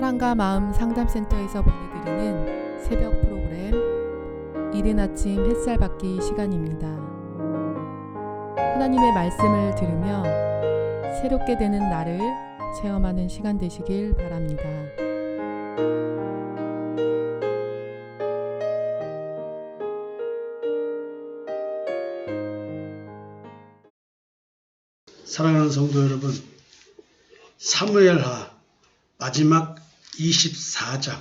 사랑과 마음 상담센터에서 보내드리는 새벽 프로그램 이른 아침 햇살 받기 시간입니다. 하나님의 말씀을 들으며 새롭게 되는 나를 체험하는 시간 되시길 바랍니다. 사랑하는 성도 여러분, 사무엘하 마지막 24장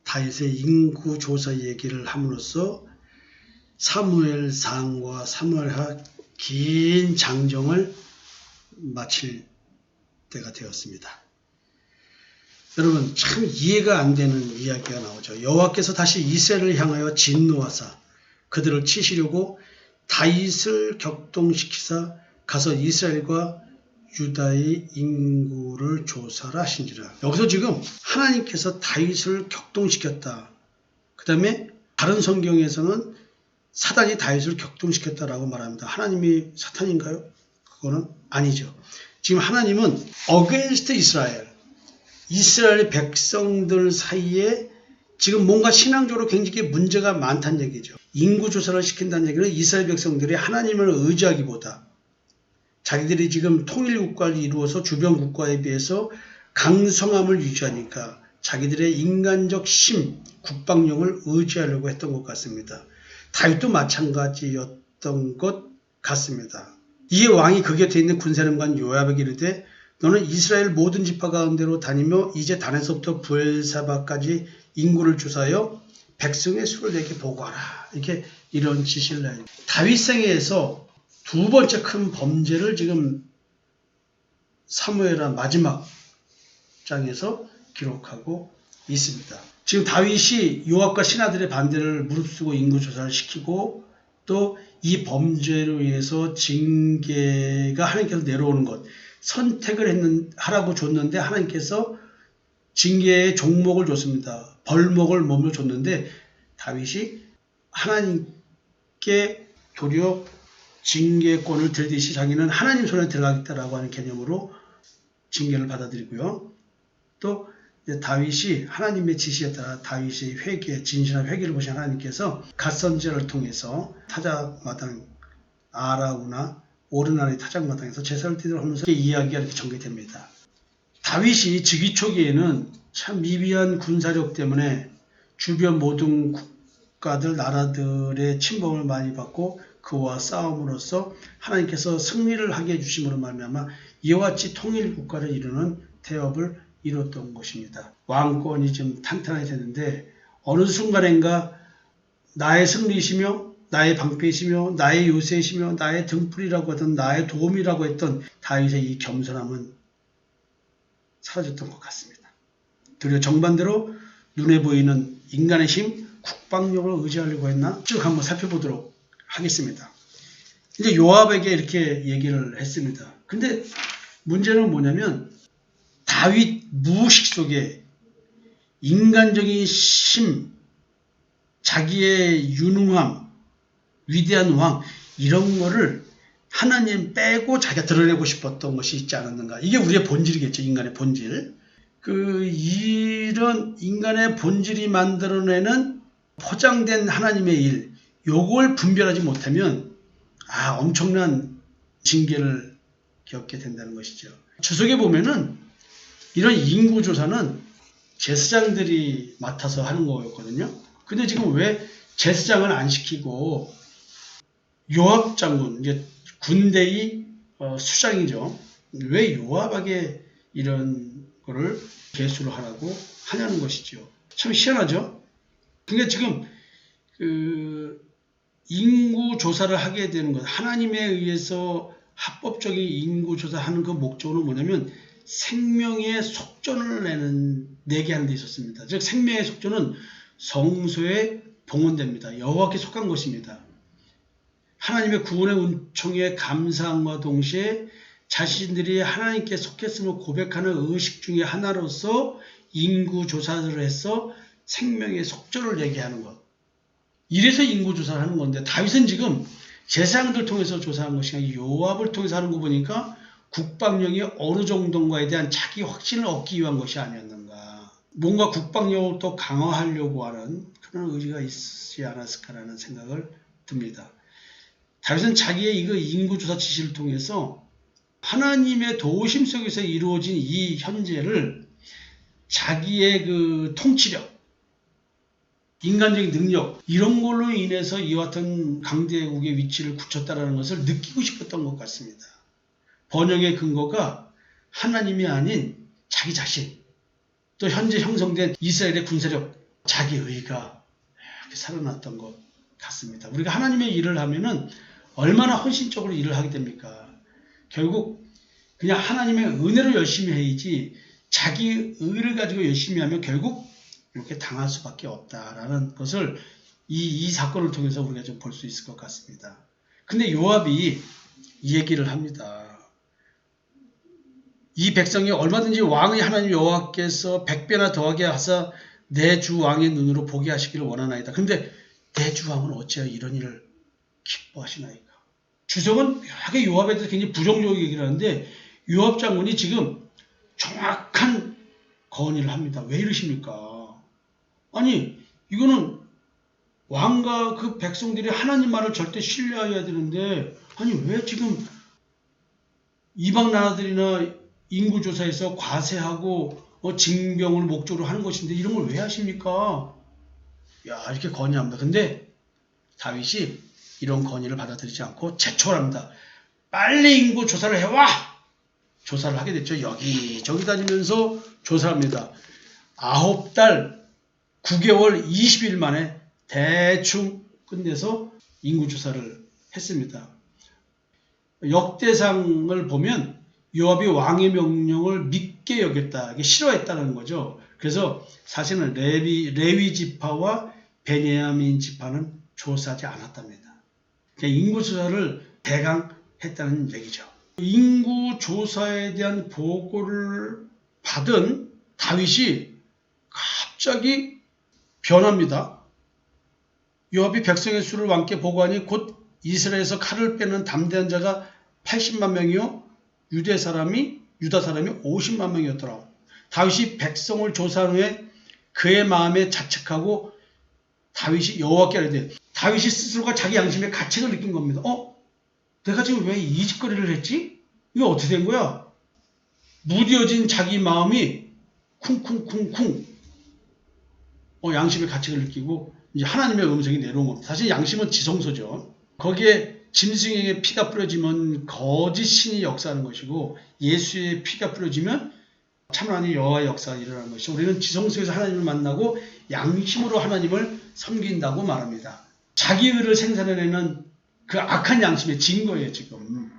다윗의 인구조사 얘기를 함으로써 사무엘상과 사무엘하 긴 장정을 마칠 때가 되었습니다. 여러분, 참 이해가 안 되는 이야기가 나오죠. 여호와께서 다시 이스라엘을 향하여 진노하사 그들을 치시려고 다윗을 격동시키사 가서 이스라엘과 유다의 인구를 조사를 하신지라. 여기서 지금 하나님께서 다윗을 격동시켰다. 그 다음에 다른 성경에서는 사단이 다윗을 격동시켰다라고 말합니다. 하나님이 사탄인가요? 그거는 아니죠. 지금 하나님은 against 이스라엘 백성들 사이에 지금 뭔가 신앙적으로 굉장히 문제가 많다는 얘기죠. 인구조사를 시킨다는 얘기는 이스라엘 백성들이 하나님을 의지하기보다 자기들이 지금 통일국가를 이루어서 주변 국가에 비해서 강성함을 유지하니까 자기들의 인간적 국방력을 의지하려고 했던 것 같습니다. 다윗도 마찬가지였던 것 같습니다. 이에 왕이 그 곁에 있는 군사령관 요압에게 이르되 너는 이스라엘 모든 지파 가운데로 다니며 이제 단에서부터 부엘사바까지 인구를 조사하여 백성의 수를 내게 보고하라. 이렇게 이런 지시를 해요. 다윗 생애에서 두 번째 큰 범죄를 지금 사무엘하 마지막 장에서 기록하고 있습니다. 지금 다윗이 요압과 신하들의 반대를 무릅쓰고 인구조사를 시키고 또 이 범죄로 인해서 징계가 하나님께서 내려오는 것, 선택을 하라고 줬는데 하나님께서 징계의 종목을 줬습니다. 벌목을 몸으로 줬는데 다윗이 하나님께 도리어 징계권을 들듯이 자기는 하나님 손에 들어가겠다라고 하는 개념으로 징계를 받아들이고요. 또 다윗이 하나님의 지시에 따라 다윗의 회개, 진실한 회개를 보신 하나님께서 갓선지자를 통해서 타작마당 아라우나 오르나의 타작마당에서 제사를 드리도록 하면서 이야기가 이렇게 전개됩니다. 다윗이 즉위 초기에는 참 미비한 군사력 때문에 주변 모든 국가들, 나라들의 침범을 많이 받고 그와 싸움으로써 하나님께서 승리를 하게 해주심으로 말미암아 이와 같이 통일 국가를 이루는 태업을 이뤘던 것입니다. 왕권이 좀 탄탄하게 됐는데 어느 순간인가 나의 승리이시며 나의 방패이시며 나의 요새이시며 나의 등불이라고 하던 나의 도움이라고 했던 다윗의 이 겸손함은 사라졌던 것 같습니다. 도리어 정반대로 눈에 보이는 인간의 힘, 국방력을 의지하려고 했나? 쭉 한번 살펴보도록 하겠습니다. 이제 요압에게 이렇게 얘기를 했습니다. 근데 문제는 뭐냐면 다윗 무의식 속에 인간적인 힘, 자기의 유능함, 위대한 왕 이런 거를 하나님 빼고 자기가 드러내고 싶었던 것이 있지 않았는가. 이게 우리의 본질이겠죠. 인간의 본질. 이런 인간의 본질이 만들어내는 포장된 하나님의 일, 요걸 분별하지 못하면 엄청난 징계를 겪게 된다는 것이죠. 주석에 보면은 이런 인구조사는 제사장들이 맡아서 하는 거였거든요. 근데 지금 왜 제사장을 안 시키고 요압 장군, 이제 군대의 수장이죠. 왜 요압에게 이런 거를 계수를 하라고 하냐는 것이죠. 참 희한하죠. 근데 지금 인구 조사를 하게 되는 것, 하나님에 의해서 합법적인 인구 조사하는 그 목적은 뭐냐면 생명의 속전을 내게 하는 데 있었습니다. 즉 생명의 속전은 성소에 봉헌됩니다. 여호와께 속한 것입니다. 하나님의 구원의 은총에 감사함과 동시에 자신들이 하나님께 속했음을 고백하는 의식 중에 하나로서 인구 조사를 해서 생명의 속전을 내게 하는 것. 이래서 인구 조사를 하는 건데 다윗은 지금 제사장들 통해서 조사한 것이 아니라 요압을 통해서 하는 거 보니까 국방력이 어느 정도인가에 대한 자기 확신을 얻기 위한 것이 아니었는가. 뭔가 국방력을 또 강화하려고 하는 그런 의지가 있지 않았을까라는 생각을 듭니다. 다윗은 자기의 이거 인구조사 지시를 통해서 하나님의 도우심 속에서 이루어진 이 현재를 자기의 그 통치력, 인간적인 능력 이런 걸로 인해서 이와 같은 강대국의 위치를 굳혔다는 것을 느끼고 싶었던 것 같습니다. 번영의 근거가 하나님이 아닌 자기 자신, 또 현재 형성된 이스라엘의 군사력, 자기 의가 이렇게 살아났던 것 같습니다. 우리가 하나님의 일을 하면은 얼마나 헌신적으로 일을 하게 됩니까? 결국 그냥 하나님의 은혜로 열심히 해야지 자기 의를 가지고 열심히 하면 결국 이렇게 당할 수밖에 없다라는 것을 이 사건을 통해서 우리가 좀 볼 수 있을 것 같습니다. 근데 요압이 이 얘기를 합니다. 이 백성이 얼마든지 왕의 하나님 여호와께서 100배나 더하게 하사 내 주 왕의 눈으로 보게 하시기를 원하나이다. 그런데 내 주 왕은 어찌하여 이런 일을 기뻐하시나이까? 주석은 묘하게 요압에 대해서 굉장히 부정적인 얘기를 하는데 요압 장군이 지금 정확한 건의를 합니다. 왜 이러십니까? 아니 이거는 왕과 그 백성들이 하나님 말을 절대 신뢰해야 되는데 아니 왜 지금 이방 나라들이나 인구조사에서 과세하고 징병을 목적으로 하는 것인데 이런 걸 왜 하십니까? 야 이렇게 건의합니다. 근데 다윗이 이런 건의를 받아들이지 않고 제초를 합니다. 빨리 인구조사를 해와! 조사를 하게 됐죠. 여기저기 다니면서 조사합니다. 9달 9개월 20일 만에 대충 끝내서 인구조사를 했습니다. 역대상을 보면 요압이 왕의 명령을 믿게 여겼다. 이게 싫어했다는 거죠. 그래서 사실은 레위 지파와 베냐민 지파는 조사하지 않았답니다. 그러니까 인구조사를 대강했다는 얘기죠. 인구조사에 대한 보고를 받은 다윗이 갑자기 변합니다. 요압이 백성의 수를 왕께 보고하니 곧 이스라엘에서 칼을 빼는 담대한 자가 80만 명이요 유다 사람이 50만 명이었더라. 다윗이 백성을 조사한 후에 그의 마음에 자책하고 다윗이 여호와께 아뢰되 다윗이 스스로가 자기 양심의 가책을 느낀 겁니다. 내가 지금 왜 이 짓거리를 했지? 이거 어떻게 된 거야? 무뎌진 자기 마음이 쿵쿵쿵쿵 양심의 가책을 느끼고 이제 하나님의 음성이 내려온 겁니다. 사실 양심은 지성소죠. 거기에 짐승에게 피가 뿌려지면 거짓 신이 역사하는 것이고 예수의 피가 뿌려지면 참하나님 여호와의 역사가 일어나는 것이죠. 우리는 지성소에서 하나님을 만나고 양심으로 하나님을 섬긴다고 말합니다. 자기 의를 생산해내는 그 악한 양심의 증거예요. 지금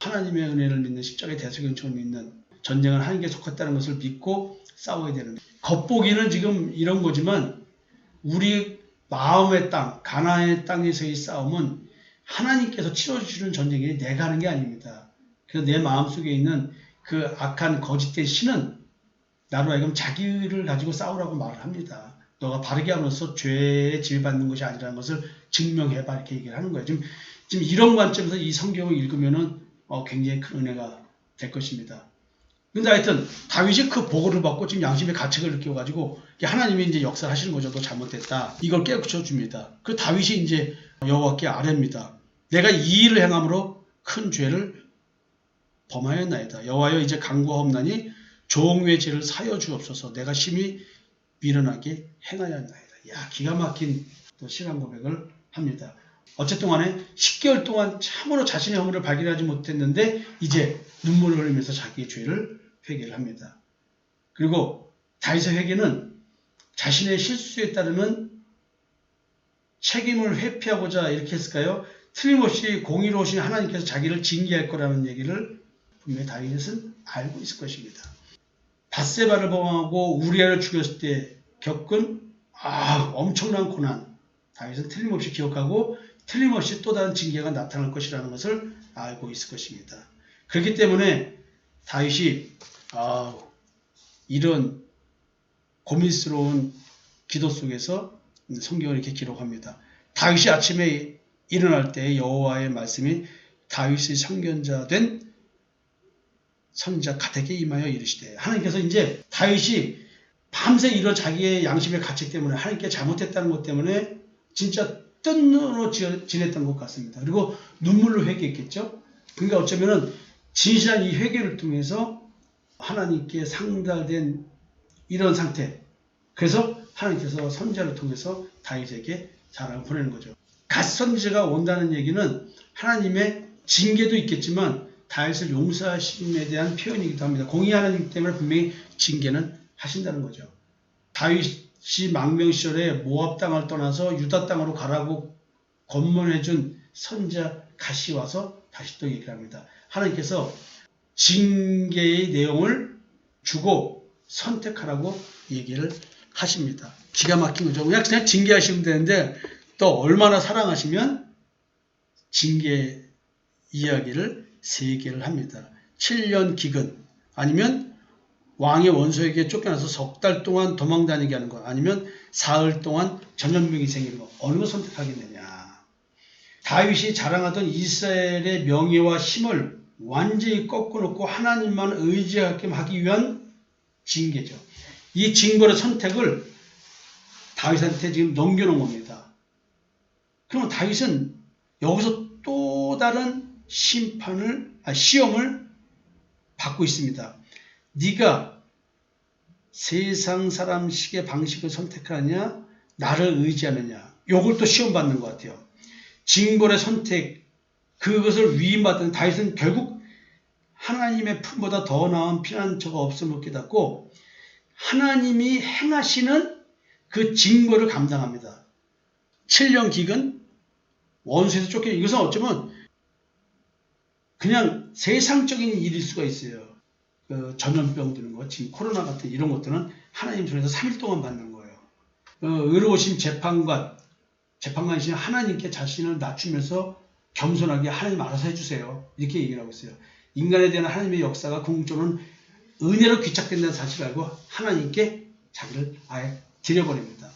하나님의 은혜를 믿는 십자가의 대속연총을 믿는 전쟁은 하나님께 속했다는 것을 믿고 싸워야 되는데 겉보기는 지금 이런 거지만 우리 마음의 땅, 가나안의 땅에서의 싸움은 하나님께서 치러주시는 전쟁이 내가 하는 게 아닙니다. 그래서 내 마음속에 있는 그 악한 거짓된 신은 나로 하여금 자기를 가지고 싸우라고 말을 합니다. 너가 바르게 함으로써 죄에 지배받는 것이 아니라는 것을 증명해봐 이렇게 얘기를 하는 거예요. 지금 이런 관점에서 이 성경을 읽으면은 굉장히 큰 은혜가 될 것입니다. 근데 하여튼 다윗이 그 보고를 받고 지금 양심의 가책을 느껴가지고 하나님이 이제 역사를 하시는 거죠. 너 잘못됐다. 이걸 깨우쳐 줍니다. 그 다윗이 이제 여호와께 아뢰입니다. 내가 이 일을 행함으로 큰 죄를 범하였나이다. 여호와여 이제 간구하옵나니 종의 죄를 사여 주옵소서. 내가 심히 미련하게 행하였나이다. 야 기가 막힌 또 신앙 고백을 합니다. 어쨌든 간에 10개월 동안 참으로 자신의 허물을 발견하지 못했는데 이제 눈물을 흘리면서 자기의 죄를 회개를 합니다. 그리고 다윗의 회개는 자신의 실수에 따르는 책임을 회피하고자 이렇게 했을까요? 틀림없이 공의로우신 하나님께서 자기를 징계할 거라는 얘기를 분명히 다윗은 알고 있을 것입니다. 밧세바를 범하고 우리아를 죽였을 때 겪은 엄청난 고난 다윗은 틀림없이 기억하고 틀림없이 또 다른 징계가 나타날 것이라는 것을 알고 있을 것입니다. 그렇기 때문에 다윗이 이런 고민스러운 기도 속에서 성경을 이렇게 기록합니다. 다윗이 아침에 일어날 때 여호와의 말씀이 다윗의 선견자 된 선지자 갓에게 임하여 이르시되, 하나님께서 이제 다윗이 밤새 이런 자기의 양심의 가책 때문에 하나님께 잘못했다는 것 때문에 진짜 뜬 눈으로 지냈던 것 같습니다. 그리고 눈물로 회개했겠죠. 그러니까 어쩌면은 진실한 이 회개를 통해서 하나님께 상달된 이런 상태, 그래서 하나님께서 선지자를 통해서 다윗에게 자랑을 보내는 거죠. 갓 선지자가 온다는 얘기는 하나님의 징계도 있겠지만 다윗을 용서하심에 대한 표현이기도 합니다. 공의 하나님 때문에 분명히 징계는 하신다는 거죠. 다윗이 망명 시절에 모압 땅을 떠나서 유다 땅으로 가라고 권면해준 선지자 갓이 와서 다시 또 얘기를 합니다. 하나님께서 징계의 내용을 주고 선택하라고 얘기를 하십니다. 기가 막힌 거죠. 그냥 징계하시면 되는데 또 얼마나 사랑하시면 징계 이야기를 3개를 합니다. 7년 기근, 아니면 왕의 원수에게 쫓겨나서 석 달 동안 도망다니게 하는 것, 아니면 사흘 동안 전염병이 생기는 것, 어느 걸 선택하겠느냐. 다윗이 자랑하던 이스라엘의 명예와 힘을 완전히 꺾어놓고 하나님만 의지하게 하기 위한 징계죠. 이 징벌의 선택을 다윗한테 지금 넘겨놓은 겁니다. 그러면 다윗은 여기서 또 다른 시험을 받고 있습니다. 네가 세상 사람식의 방식을 선택하느냐, 나를 의지하느냐, 요걸 또 시험받는 것 같아요. 징벌의 선택, 그것을 위임받은 다윗은 결국 하나님의 품보다 더 나은 피난처가 없음을 깨닫고 하나님이 행하시는 그 징벌을 감당합니다. 7년 기근, 원수에서 쫓기는, 이것은 어쩌면 그냥 세상적인 일일 수가 있어요. 전염병 드는 것, 지금 코로나 같은 이런 것들은 하나님 손에서 3일 동안 받는 거예요. 의로우신 재판관이신 하나님께 자신을 낮추면서 겸손하게 하나님 알아서 해주세요. 이렇게 얘기를 하고 있어요. 인간에 대한 하나님의 역사가 궁극적으로는 은혜로 귀착된다는 사실을 알고 하나님께 자기를 아예 드려버립니다.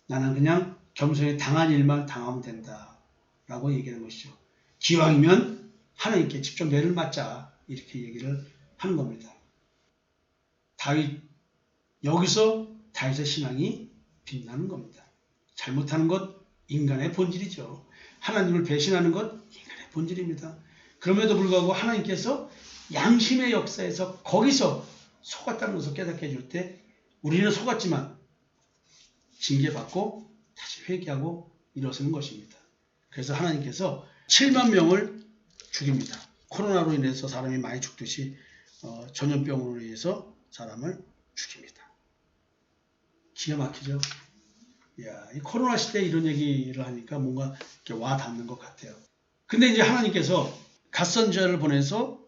나는 그냥 겸손히 당한 일만 당하면 된다 라고 얘기하는 것이죠. 기왕이면 하나님께 직접 매를 맞자, 이렇게 얘기를 하는 겁니다. 여기서 다윗의 신앙이 빛나는 겁니다. 잘못하는 것 인간의 본질이죠. 하나님을 배신하는 것 인간의 본질입니다. 그럼에도 불구하고 하나님께서 양심의 역사에서 거기서 속았다는 것을 깨닫게 해줄 때 우리는 속았지만 징계받고 다시 회개하고 일어서는 것입니다. 그래서 하나님께서 7만 명을 죽입니다. 코로나로 인해서 사람이 많이 죽듯이 전염병으로 인해서 사람을 죽입니다. 기가 막히죠? 이야, 이 코로나 시대에 이런 얘기를 하니까 뭔가 이렇게 와 닿는 것 같아요. 근데 이제 하나님께서 갓선지자를 보내서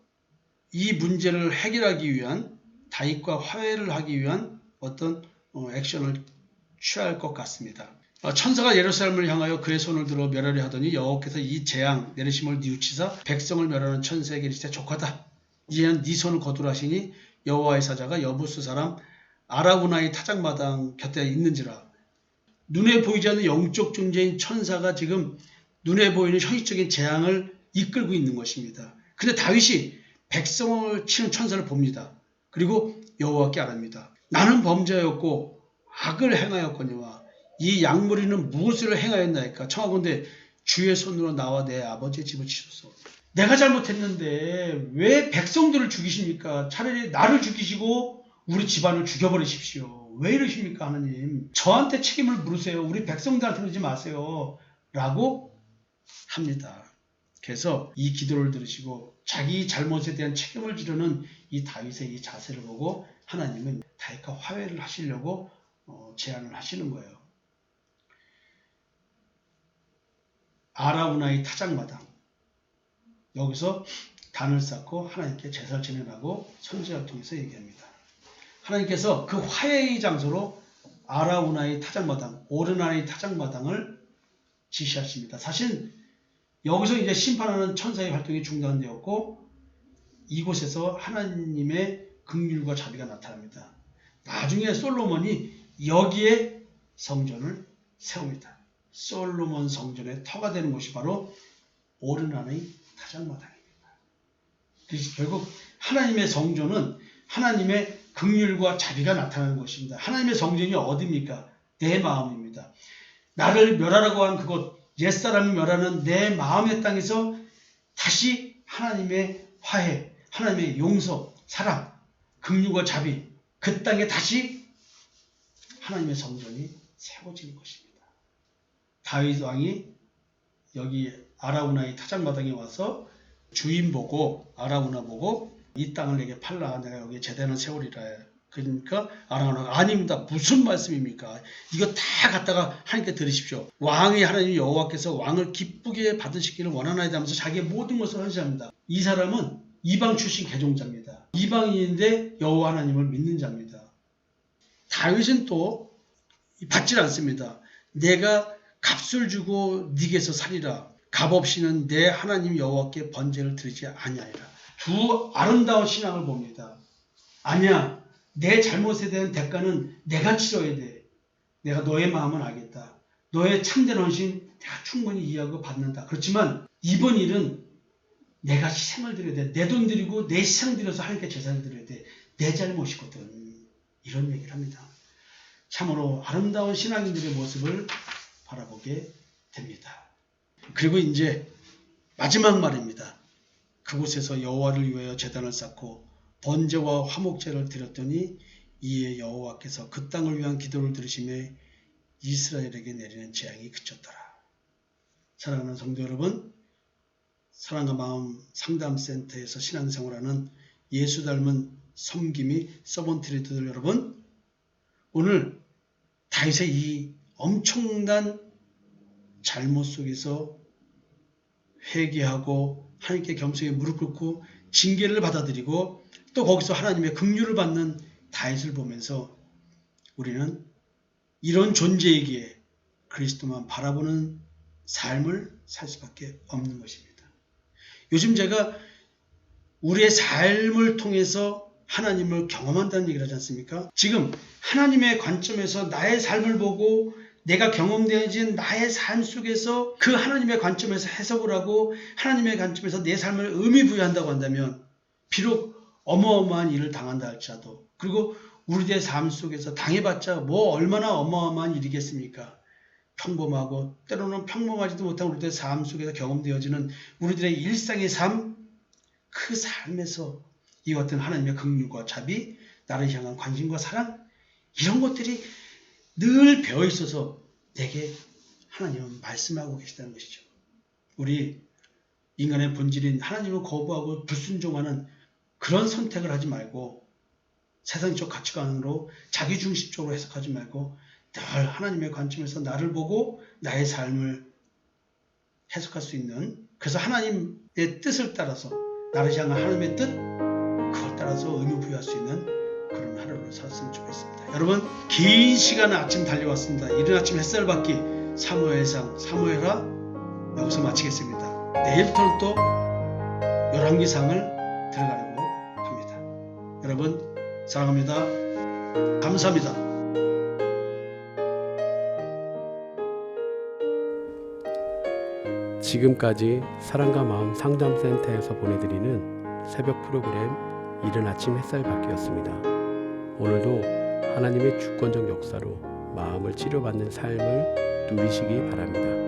이 문제를 해결하기 위한, 다윗과 화해를 하기 위한 어떤 액션을 취할 것 같습니다. 천사가 예루살렘을 향하여 그의 손을 들어 멸하려 하더니 여호와께서 이 재앙 내리심을 뉘우치사 백성을 멸하는 천사에게 이르시되 족하다. 이제는 네 손을 거두라 하시니 여호와의 사자가 여부스 사람 아라우나의 타작마당 곁에 있는지라. 눈에 보이지 않는 영적 존재인 천사가 지금 눈에 보이는 현실적인 재앙을 이끌고 있는 것입니다. 근데 다윗이 백성을 치는 천사를 봅니다. 그리고 여호와께 아뢰니다. 나는 범죄하였고 악을 행하였거니와 이 양무리는 무엇을 행하였나이까. 청하건대 주의 손으로 나와 내 아버지의 집을 치소서. 내가 잘못했는데 왜 백성들을 죽이십니까? 차라리 나를 죽이시고 우리 집안을 죽여버리십시오. 왜 이러십니까 하나님? 저한테 책임을 물으세요. 우리 백성들한테 그러지 마세요. 라고 합니다. 그래서 이 기도를 들으시고 자기 잘못에 대한 책임을 지르는 이 다윗의 이 자세를 보고 하나님은 다윗과 화해를 하시려고 제안을 하시는 거예요. 아라우나의 타작마당, 여기서 단을 쌓고 하나님께 제사를 지내라고 선지자를 통해서 얘기합니다. 하나님께서 그 화해의 장소로 아라우나의 타작마당, 오르나의 타작마당을 지시하십니다. 사실 여기서 이제 심판하는 천사의 활동이 중단되었고 이곳에서 하나님의 긍휼과 자비가 나타납니다. 나중에 솔로몬이 여기에 성전을 세웁니다. 솔로몬 성전의 터가 되는 곳이 바로 오르나의 타작마당입니다. 그래서 결국 하나님의 성전은 하나님의 긍휼과 자비가 나타나는 것입니다. 하나님의 성전이 어디입니까? 내 마음입니다. 나를 멸하라고 한 그곳, 옛사람이 멸하는 내 마음의 땅에서 다시 하나님의 화해, 하나님의 용서, 사랑, 긍휼과 자비, 그 땅에 다시 하나님의 성전이 세워지는 것입니다. 다윗 왕이 여기 아라우나의 타작마당에 와서 주인 보고 아라우나 보고 이 땅을 내게 팔라, 내가 여기 제단을 세우리라. 그러니까 아라우나가 아닙니다. 무슨 말씀입니까? 이거 다 갖다가 하나님께 드리십시오. 왕의 하나님 여호와께서 왕을 기쁘게 받으시기를 원하나이다 하면서 자기의 모든 것을 헌신합니다. 이 사람은 이방 출신 개종자입니다. 이방인인데 여호와 하나님을 믿는 자입니다. 다윗은 또 받질 않습니다. 내가 값을 주고 네게서 살리라. 값 없이는 내 하나님 여호와께 번제를 드리지 아니하리라. 두 아름다운 신앙을 봅니다. 아니야, 내 잘못에 대한 대가는 내가 치러야 돼. 내가 너의 마음은 알겠다. 너의 참된 헌신 내가 충분히 이해하고 받는다. 그렇지만 이번 일은 내가 희생을 드려야 돼. 내 돈 드리고 내 희생 드려서 하나님께 제사를 드려야 돼. 내 잘못이거든. 이런 얘기를 합니다. 참으로 아름다운 신앙인들의 모습을 바라보게 됩니다. 그리고 이제 마지막 말입니다. 그곳에서 여호와를 위하여 제단을 쌓고 번제와 화목제를 드렸더니 이에 여호와께서 그 땅을 위한 기도를 들으시매 이스라엘에게 내리는 재앙이 그쳤더라. 사랑하는 성도 여러분, 사랑과 마음 상담센터에서 신앙생활하는 예수 닮은 섬김이 서번트리들 여러분, 오늘 다윗의 이 엄청난 잘못 속에서 회개하고 하나님께 겸손히 무릎 꿇고 징계를 받아들이고 또 거기서 하나님의 긍휼을 받는 다윗을 보면서 우리는 이런 존재이기에 그리스도만 바라보는 삶을 살 수밖에 없는 것입니다. 요즘 제가 우리의 삶을 통해서 하나님을 경험한다는 얘기를 하지 않습니까? 지금 하나님의 관점에서 나의 삶을 보고 내가 경험되어진 나의 삶 속에서 그 하나님의 관점에서 해석을 하고 하나님의 관점에서 내 삶을 의미 부여한다고 한다면 비록 어마어마한 일을 당한다 할지라도 그리고 우리의 삶 속에서 당해봤자 뭐 얼마나 어마어마한 일이겠습니까? 평범하고 때로는 평범하지도 못한 우리들의 삶 속에서 경험되어지는 우리들의 일상의 삶, 그 삶에서 이 같은 하나님의 긍휼과 자비, 나를 향한 관심과 사랑, 이런 것들이 늘 배어있어서 내게 하나님은 말씀하고 계시다는 것이죠. 우리 인간의 본질인 하나님을 거부하고 불순종하는 그런 선택을 하지 말고 세상적 가치관으로 자기중심적으로 해석하지 말고 늘 하나님의 관점에서 나를 보고 나의 삶을 해석할 수 있는, 그래서 하나님의 뜻을 따라서 나를 향한 하나님의 뜻, 그걸 따라서 의미 부여할 수 있는 그런 하루를 살았으면 좋겠습니다. 여러분, 긴 시간 아침 달려왔습니다. 이른 아침 햇살 받기 사무엘상 사무엘하 여기서 마치겠습니다. 내일부터는 또 열왕기상을 들어가려고 합니다. 여러분 사랑합니다. 감사합니다. 지금까지 사랑과 마음 상담센터에서 보내드리는 새벽 프로그램 이른 아침 햇살 받기였습니다. 오늘도 하나님의 주권적 역사로 마음을 치료받는 삶을 누리시기 바랍니다.